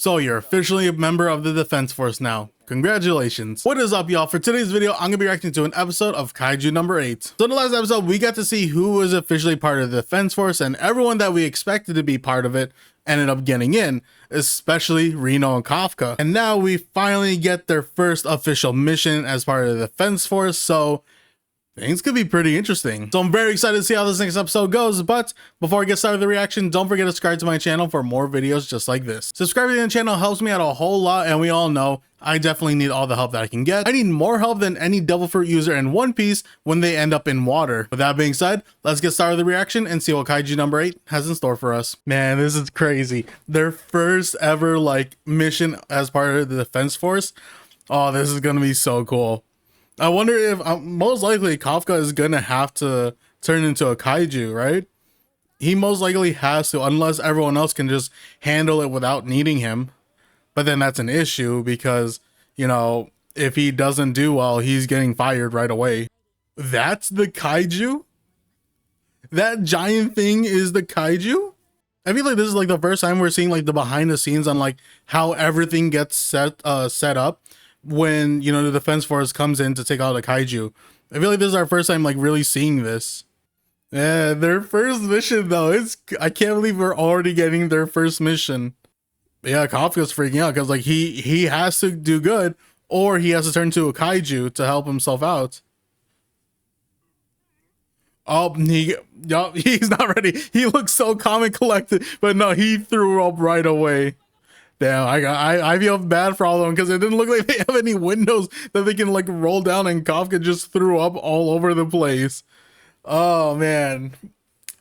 So you're officially a member of the Defense Force now. Congratulations. What is up, y'all? For today's video, I'm gonna be reacting to an episode of Kaiju number 8. So in the last episode, we got to see who was officially part of the Defense Force, and everyone that we expected to be part of it ended up getting in, especially Reno and Kafka. And now we finally get their first official mission as part of the Defense Force, so things could be pretty interesting. So I'm very excited to see how this next episode goes, but before I get started with the reaction, don't forget to subscribe to my channel for more videos just like this. Subscribing to the channel helps me out a whole lot, and we all know I definitely need all the help that I can get. I need more help than any Devil Fruit user in One Piece when they end up in water. With that being said, let's get started with the reaction and see what Kaiju number 8 has in store for us. Man, this is crazy. Their first ever mission as part of the Defense Force. Oh, this is gonna be so cool. I wonder if most likely Kafka is gonna have to turn into a kaiju, right? He most likely has to, unless everyone else can just handle it without needing him. But then that's an issue because, you know, if he doesn't do well, he's getting fired right away. That's the kaiju? That giant thing is the kaiju? I feel like this is like the first time we're seeing like the behind the scenes on like how everything gets set up when, you know, the Defense Force comes in to take out a kaiju. I feel like this is our first time like really seeing this. Yeah, their first mission though, I can't believe we're already getting their first mission. Yeah, Kafka's freaking out because like he has to do good or he has to turn to a kaiju to help himself out. Oh, he's not ready. He looks so calm and collected, but no, he threw up right away. Damn, I feel bad for all of them because it didn't look like they have any windows that they can like roll down, and Kafka just threw up all over the place. Oh man,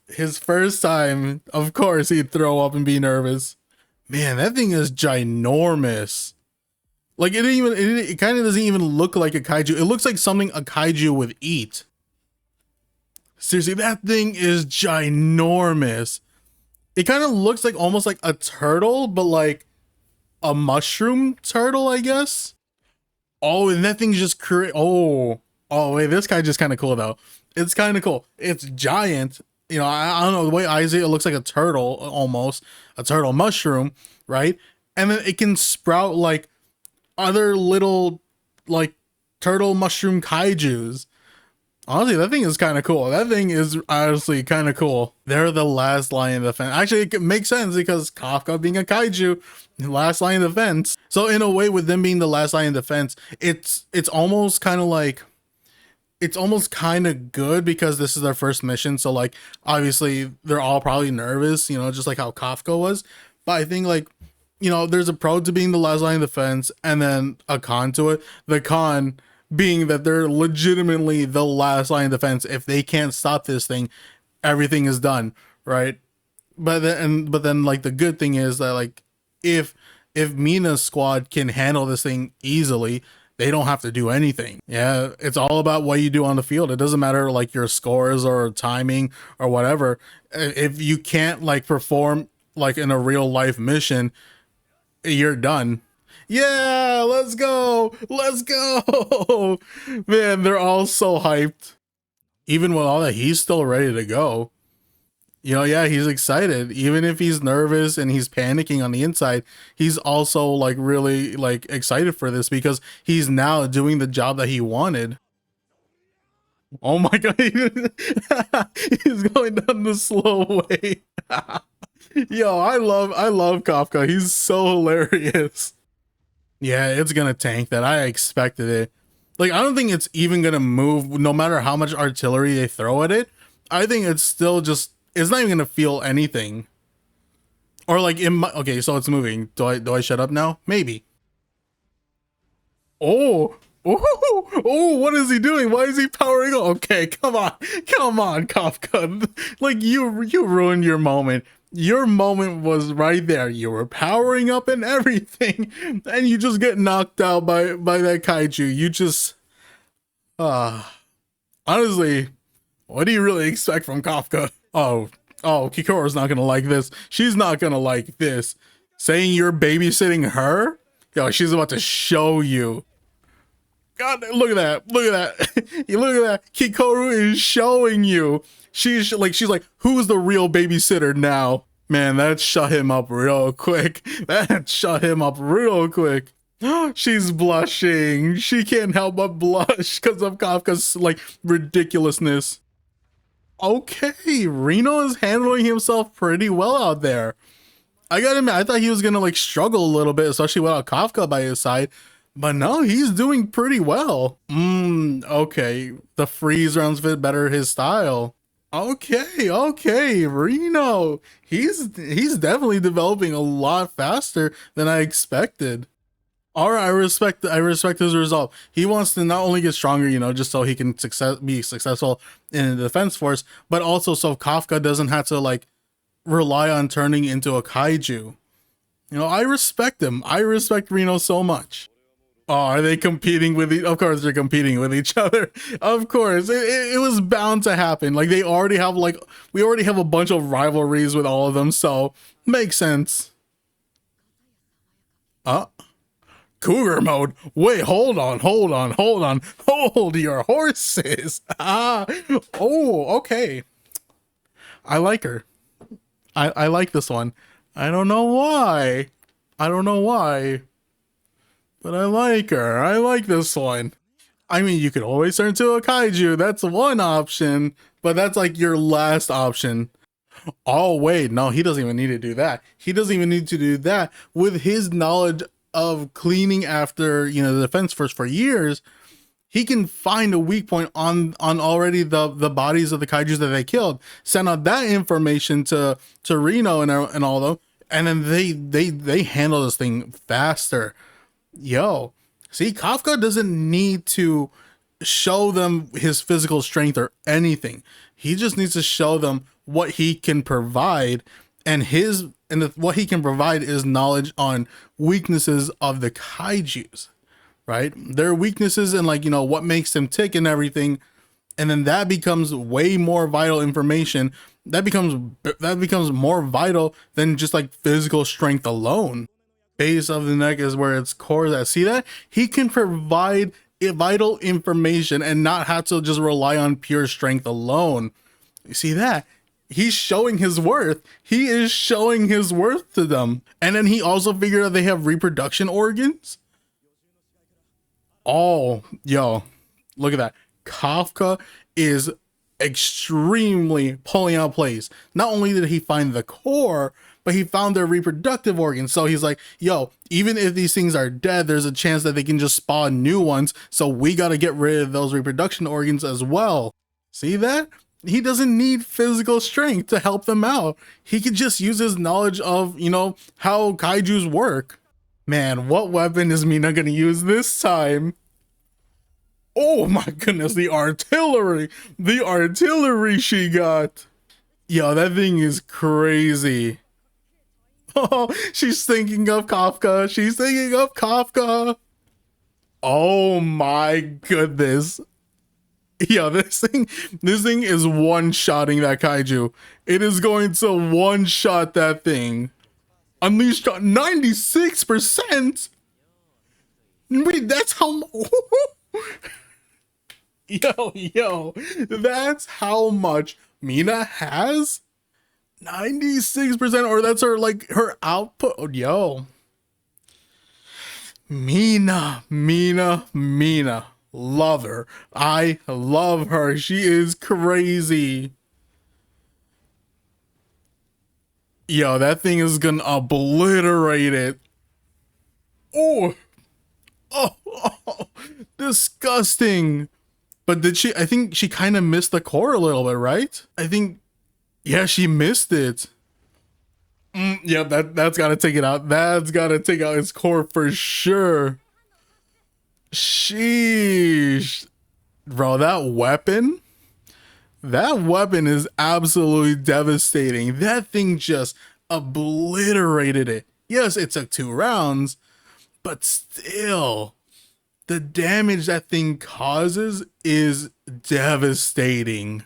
his first time, of course he'd throw up and be nervous. Man, that thing is ginormous. Like it kind of doesn't even look like a kaiju. It looks like something a kaiju would eat. Seriously, that thing is ginormous. It kind of looks like almost like a turtle, but like a mushroom turtle, I guess. Oh, and that thing's just oh wait, this guy just kind of cool though. It's kind of cool. It's giant. You know, I don't know, the way I see it, it looks like a turtle, almost a turtle mushroom, right? And then it can sprout like other little like turtle mushroom kaijus. Honestly, that thing is kind of cool. That thing is honestly kind of cool. They're the last line of defense. Actually, it makes sense because Kafka being a kaiju, last line of defense. So in a way, with them being the last line of defense, it's almost kind of like, it's almost kind of good because this is their first mission. So like, obviously they're all probably nervous, you know, just like how Kafka was. But I think like, you know, there's a pro to being the last line of defense and then a con to it. The con being that they're legitimately the last line of defense. If they can't stop this thing, everything is done, right? But then like the good thing is that like if Mina's squad can handle this thing easily, they don't have to do anything. Yeah, it's all about what you do on the field. It doesn't matter like your scores or timing or whatever. If you can't like perform like in a real life mission, you're done. Yeah, let's go. Let's go. Man, they're all so hyped. Even with all that, he's still ready to go. You know, yeah, he's excited. Even if he's nervous and he's panicking on the inside, he's also like really like excited for this because he's now doing the job that he wanted. Oh my God. He's going down the slow way. Yo, I love Kafka. He's so hilarious. Yeah, it's gonna tank that. I expected it. Like, I don't think it's even gonna move no matter how much artillery they throw at it. I think it's still just, it's not even gonna feel anything. Or like okay, so it's moving. Do I shut up now? Maybe. Oh, what is he doing? Why is he powering up? Okay, come on, Kafka. Like you ruined your moment. Your moment was right there. You were powering up and everything, and you just get knocked out by that kaiju. You just, honestly, what do you really expect from Kafka? Oh, Kikora's not gonna like this. She's not gonna like this. Saying you're babysitting her? Yo, she's about to show you. God, look at that. Look at that. You look at that. Kikoru is showing you. She's like, who's the real babysitter now? Man, that shut him up real quick. That shut him up real quick. She's blushing. She can't help but blush because of Kafka's like ridiculousness. Okay, Reno is handling himself pretty well out there. I gotta admit, I thought he was gonna like struggle a little bit, especially without Kafka by his side. But no, he's doing pretty well. Okay. The freeze rounds fit better his style. Okay, Reno. He's definitely developing a lot faster than I expected. All right, I respect his resolve. He wants to not only get stronger, just so he can be successful in the defense force, but also so Kafka doesn't have to like rely on turning into a kaiju. I respect him. I respect Reno so much. Oh, are they competing with Of course they're competing with each other. Of course. It was bound to happen. Like we already have a bunch of rivalries with all of them, so makes sense. Uh Cougar mode. Wait, hold on. Hold your horses. Okay. I like her. I like this one. I don't know why. But I like her. I like this one. I mean, you could always turn to a kaiju. That's one option, but that's like your last option. Oh, wait. No, he doesn't even need to do that. He doesn't even need to do that. With his knowledge of cleaning after, the defense force for years, he can find a weak point on already the bodies of the kaijus that they killed, send out that information to Reno and all them, and then they handle this thing faster. Yo, see, Kafka doesn't need to show them his physical strength or anything. He just needs to show them what he can provide, and what he can provide is knowledge on weaknesses of the kaijus, right? Their weaknesses and what makes them tick and everything, and then that becomes way more vital information. That becomes more vital than just like physical strength alone. Base of the neck is where its core is at. See that? He can provide vital information and not have to just rely on pure strength alone. You see that? He's showing his worth. He is showing his worth to them. And then he also figured out they have reproduction organs. Oh, yo, look at that. Kafka is extremely pulling out plays. Not only did he find the core, but he found their reproductive organs. So he's like, yo, even if these things are dead, there's a chance that they can just spawn new ones. So we got to get rid of those reproduction organs as well. See that? He doesn't need physical strength to help them out. He could just use his knowledge of, how kaijus work. Man, what weapon is Mina going to use this time? Oh my goodness, the artillery. The artillery she got. Yo, that thing is crazy. Oh, she's thinking of Kafka. Oh my goodness. Yo, this thing is one-shotting that kaiju. It is going to one-shot that thing. Unleashed 96%. Wait, that's how Yo, that's how much Mina has? 96%, or that's her output. Oh, yo. Mina. Love her. I love her. She is crazy. Yo, that thing is gonna obliterate it. Oh, disgusting. But I think she kind of missed the core a little bit, right? Yeah, she missed it. Yeah, that's gotta take it out. That's gotta take out its core for sure. Sheesh. Bro, that weapon is absolutely devastating. That thing just obliterated it. Yes, it took 2 rounds, but still, the damage that thing causes is devastating.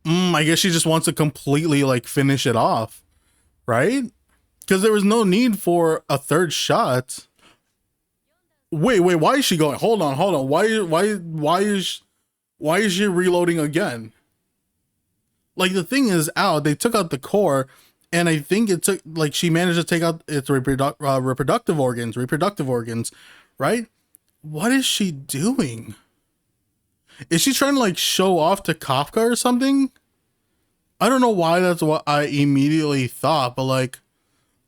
I guess she just wants to completely finish it off, right? Because there was no need for a 3rd shot. Wait, why is she going? Hold on. Why is she reloading again? The thing is out. They took out the core, And I think it took like she managed to take out its reproductive organs, right? What is she doing? Is she trying to like show off to Kafka or something? I don't know why that's what I immediately thought, but like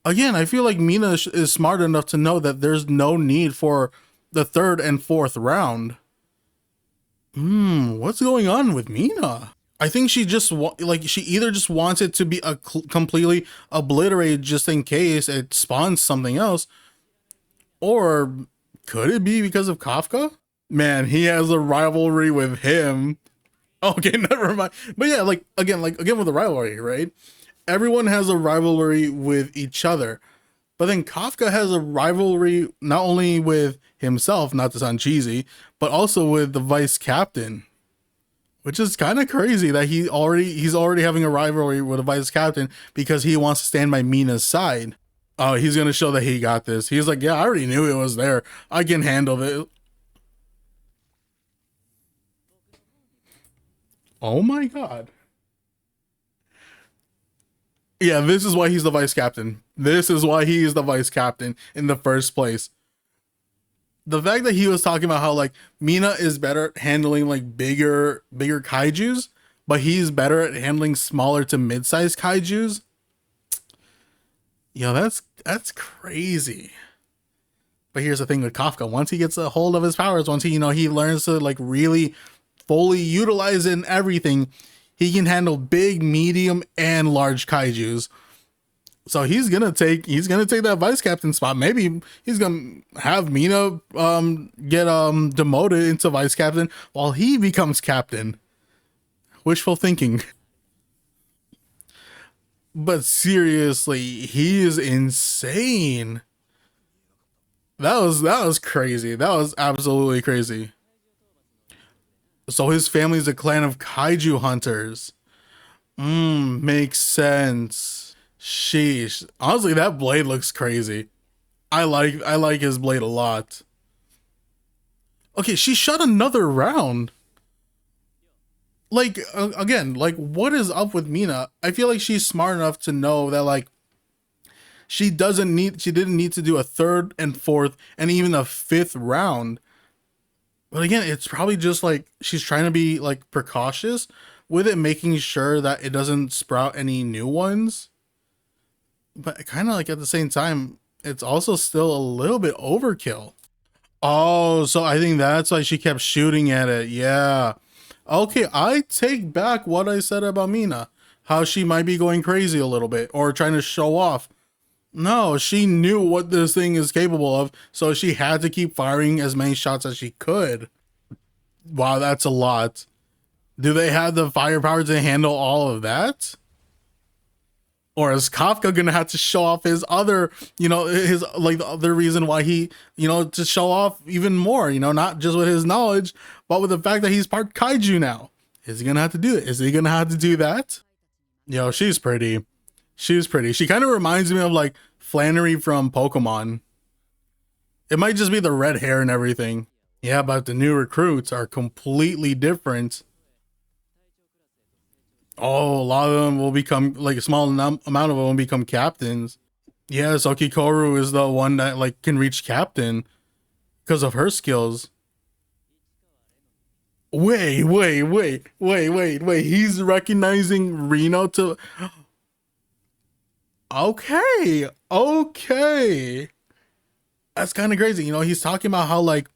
again, I feel like Mina is smart enough to know that there's no need for the third and fourth round. What's going on with Mina? I think she just like she either just wants it to be completely obliterated just in case it spawns something else, or could it be because of Kafka? Man, he has a rivalry with him. Okay, never mind. But yeah, like again with the rivalry, right? Everyone has a rivalry with each other. But then Kafka has a rivalry not only with himself, not to sound cheesy, but also with the vice captain, which is kind of crazy that he's already having a rivalry with the vice captain because he wants to stand by Mina's side. Oh, he's gonna show that he got this. He's like, yeah, I already knew it was there. I can handle it. Oh my god. Yeah, this is why he's the vice captain. This is why he is the vice captain in the first place. The fact that he was talking about how like Mina is better at handling like bigger kaijus, but he's better at handling smaller to mid-sized kaijus. Yo, that's crazy. But here's the thing with Kafka: once he gets a hold of his powers, once he learns to like really fully utilize it in everything, he can handle big, medium, and large kaijus. So he's gonna take that vice captain spot. Maybe he's gonna have Mina get demoted into vice captain while he becomes captain. Wishful thinking. But seriously, he is insane. That was crazy. That was absolutely crazy. So his family's a clan of kaiju hunters. Makes sense. Sheesh. Honestly, that blade looks crazy. I like his blade a lot. Okay, she shot another round. Like again, like what is up with Mina? I feel like she's smart enough to know that like she didn't need to do a third and fourth and even a fifth round. But again, it's probably just like she's trying to be like precautious with it, making sure that it doesn't sprout any new ones. But kind of like at the same time, it's also still a little bit overkill. Oh, so I think that's why she kept shooting at it. Yeah. Okay, I take back what I said about Mina. How she might be going crazy a little bit or trying to show off. No, she knew what this thing is capable of, so she had to keep firing as many shots as she could. Wow, that's a lot. Do they have the firepower to handle all of that? Or is Kafka gonna have to show off his other, his like the other reason why he, to show off even more, not just with his knowledge, but with the fact that he's part kaiju now. Is he gonna have to do it? Is he gonna have to do that? Yo, she's pretty. She's pretty. She kind of reminds me of like Flannery from Pokemon. It might just be the red hair and everything. Yeah, but the new recruits are completely different. Oh, a lot of them will become like a small amount of them will become captains. Yeah, so Kikoru is the one that like can reach captain because of her skills. Wait. He's recognizing Reno to. Okay. That's kind of crazy. He's talking about how like,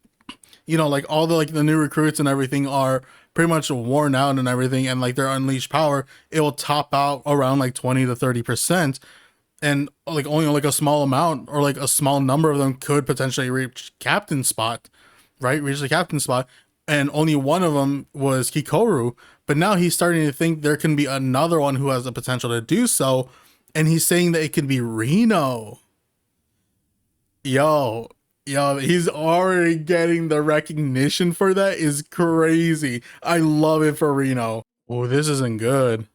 like all the like the new recruits and everything are pretty much worn out and everything, and like their unleashed power, it will top out around like 20 to 30%. And like only like a small amount or like a small number of them could potentially reach captain spot, right? Reach the captain spot. And only one of them was Kikoru. But now he's starting to think there can be another one who has the potential to do so. And he's saying that it could be Reno. Yo, he's already getting the recognition for that is crazy. I love it for Reno. Oh, this isn't good.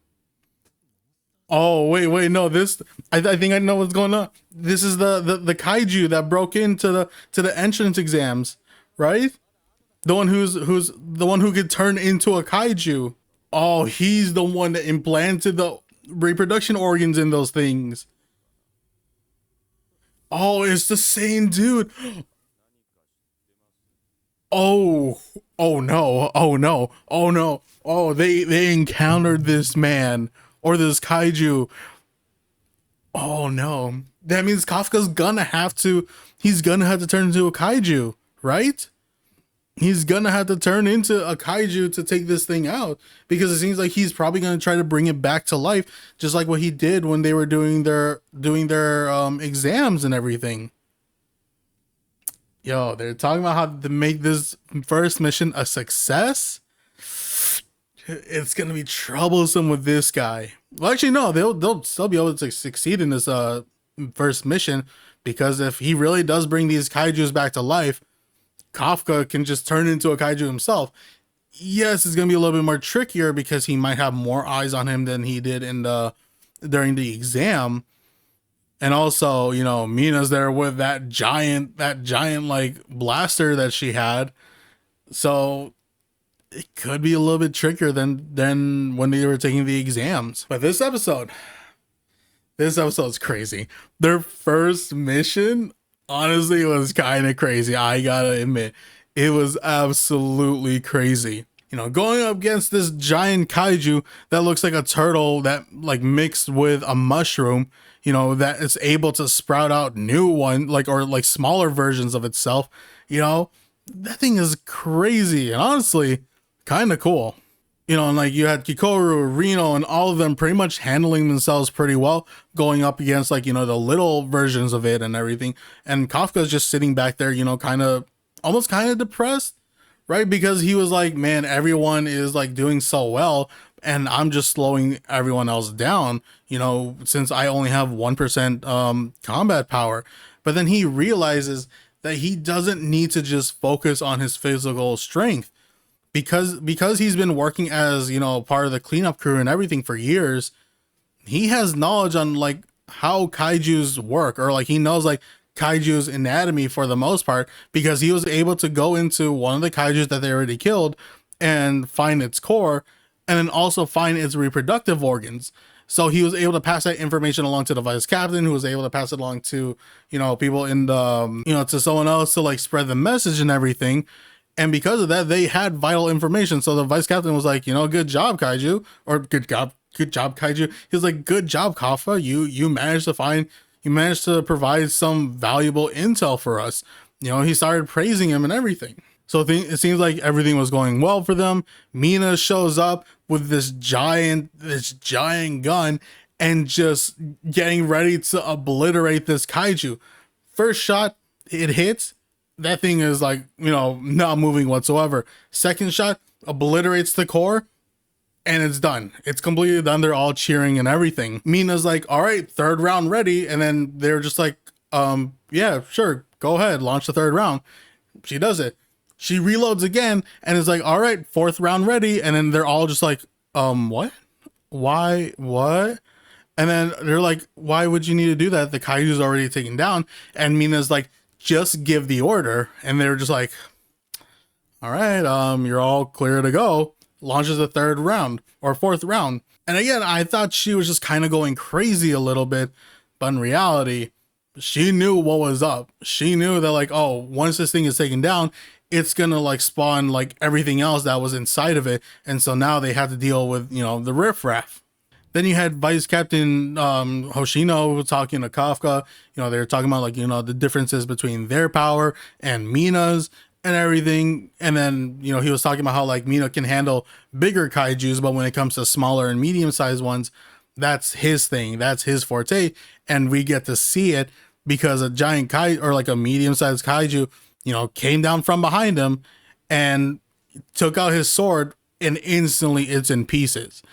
Oh, wait, no, this I think I know what's going on. This is the kaiju that broke into the entrance exams, right? The one who's the one who could turn into a kaiju. Oh, he's the one that implanted the reproduction organs in those things. Oh, it's the same dude. Oh, oh no, oh no, oh no. Oh, they encountered this man or this kaiju. Oh no. That means Kafka's gonna have to he's gonna have to turn into a kaiju, right? He's gonna have to turn into a kaiju to take this thing out because it seems like he's probably gonna try to bring it back to life, just like what he did when they were doing their exams and everything. Yo, they're talking about how to make this first mission a success. It's gonna be troublesome with this guy. Well, actually, no, they'll still be able to succeed in this first mission because if he really does bring these kaiju's back to life, Kafka can just turn into a kaiju himself. Yes, it's gonna be a little bit more trickier because he might have more eyes on him than he did in the during the exam. And also, Mina's there with that giant like blaster that she had. So it could be a little bit trickier than when they were taking the exams. But this episode's crazy. Their first mission, honestly, was kind of crazy. I gotta admit, it was absolutely crazy. Going up against this giant kaiju that looks like a turtle that like mixed with a mushroom, that is able to sprout out new one or smaller versions of itself. That thing is crazy and honestly kind of cool. And like you had Kikoru, Reno, and all of them pretty much handling themselves pretty well, going up against the little versions of it and everything. And Kafka's just sitting back there, almost kind of depressed, right? Because he was like, man, everyone is like doing so well, and I'm just slowing everyone else down, since I only have 1% combat power. But then he realizes that he doesn't need to just focus on his physical strength because he's been working as part of the cleanup crew and everything for years. He has knowledge on like how kaijus work, or like he knows like kaiju's anatomy for the most part, because he was able to go into one of the kaijus that they already killed and find its core, and then also find its reproductive organs. So he was able to pass that information along to the vice captain, who was able to pass it along to people in the to someone else to like spread the message and everything. And because of that, they had vital information. So the vice captain was like, good job, Kaiju, or good job, Kaiju. He was like, good job, Kafka. You managed to provide some valuable intel for us. He started praising him and everything. So it seems like everything was going well for them. Mina shows up with this giant gun and just getting ready to obliterate this Kaiju. First shot, it hits. That thing is like, not moving whatsoever. Second shot obliterates the core and it's done. It's completely done. They're all cheering and everything. Mina's like, all right, third round ready. And then they're just like, yeah, sure. Go ahead. Launch the third round. She does it. She reloads again and is like, all right, fourth round ready. And then they're all just like, what? Why? What? And then they're like, why would you need to do that? The Kaiju's already taken down. And Mina's like, just give the order. And they're just like, all right, you're all clear to go. Launches the third round or fourth round. And again, I thought she was just kind of going crazy a little bit, but in reality, she knew what was up. She knew that like, oh, once this thing is taken down, it's gonna like spawn like everything else that was inside of it. And so now they have to deal with, the riffraff. Then you had Vice Captain Hoshino talking to Kafka. They were talking about like, the differences between their power and Mina's and everything. And then, he was talking about how like Mina can handle bigger kaijus, but when it comes to smaller and medium-sized ones, that's his thing. That's his forte. And we get to see it because a giant kaiju or like a medium-sized kaiju, came down from behind him and took out his sword and instantly it's in pieces.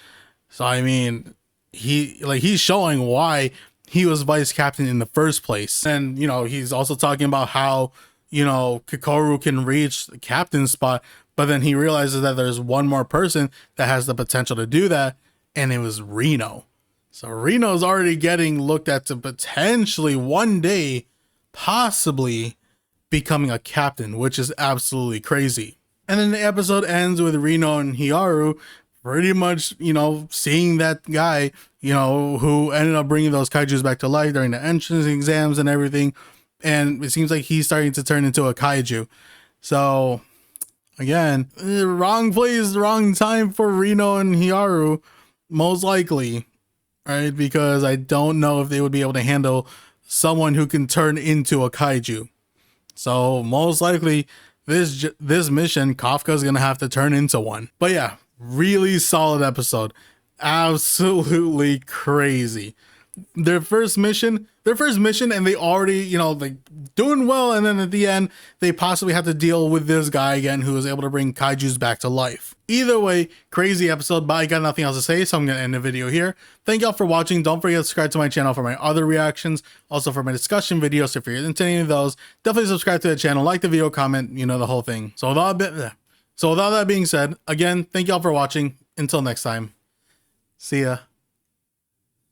So, I mean, he's showing why he was vice captain in the first place. And, he's also talking about how, Kikoru can reach the captain spot, but then he realizes that there's one more person that has the potential to do that. And it was Reno. So Reno's already getting looked at to potentially one day, possibly becoming a captain, which is absolutely crazy. And then the episode ends with Reno and Hikaru pretty much, you know, seeing that guy, you know, who ended up bringing those kaijus back to life during the entrance exams and everything. And it seems like he's starting to turn into a kaiju. So again, wrong place, wrong time for Reno and Hikaru, most likely, right? Because I don't know if they would be able to handle someone who can turn into a kaiju. So most likely this mission, Kafka's gonna have to turn into one. But yeah, really solid episode. Absolutely crazy. Their first mission, and they already, you know, like doing well, and then at the end, they possibly have to deal with this guy again who was able to bring kaijus back to life. Either way, crazy episode, but I got nothing else to say, so I'm gonna end the video here. Thank y'all for watching. Don't forget to subscribe to my channel for my other reactions, also for my discussion videos. If you're into any of those, definitely subscribe to the channel, like the video, comment, you know, the whole thing. So with all that being said, again, thank y'all for watching. Until next time, see ya.